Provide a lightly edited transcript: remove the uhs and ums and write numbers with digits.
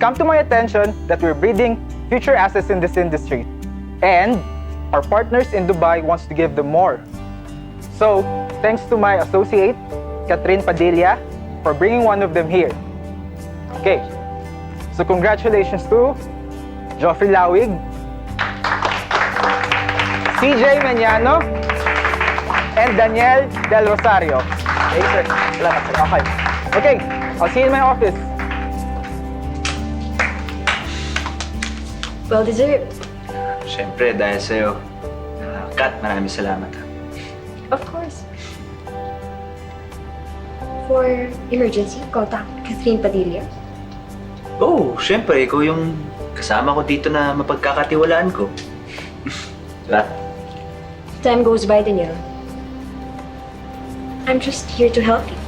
come to my attention that we're breeding future assets in this industry. And our partners in Dubai wants to give them more. So, thanks to my associate, Catherine Padilla, for bringing one of them here. Okay, so congratulations to Joffrey Lawig, CJ Meñano, and Daniel Del Rosario. Okay, sir. Salamat, sir. Okay. Okay, I'll see you in my office. Well deserved. Siyempre, dahil sa'yo. Kat, maraming salamat. Of course. For emergency, contact Catherine Padilla. Oh, siyempre, ikaw yung kasama ko dito na mapagkakatiwalaan ko. Diba? Time goes by, Daniel. I'm just here to help you.